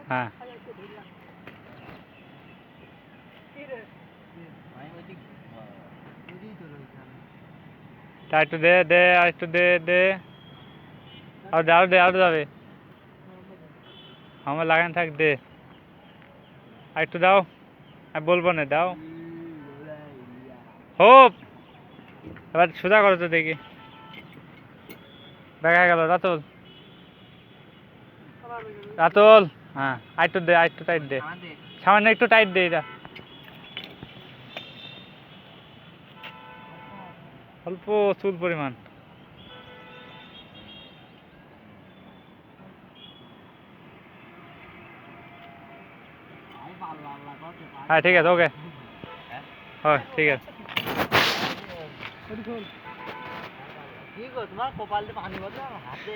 হ্যাঁ একটু দে দে আর একটু দে দে আর দে আরো দে আরো যাবে আমার লাগান থাক দে আর একটু দাও আমি বলবো না দাও হোপ এবার সোজা করো তো দেখি দেখা গেল রাতুল রাতুল হ্যাঁ আরেকটু দে আরেকটু টাইট দে সামান্য একটু টাইট দে এটা অল্প চুল পরিমাণ হ্যাঁ ঠিক আছে ওকে হ্যাঁ ঠিক আছে কি গো তোমার কপালে পানি বলছো হাতে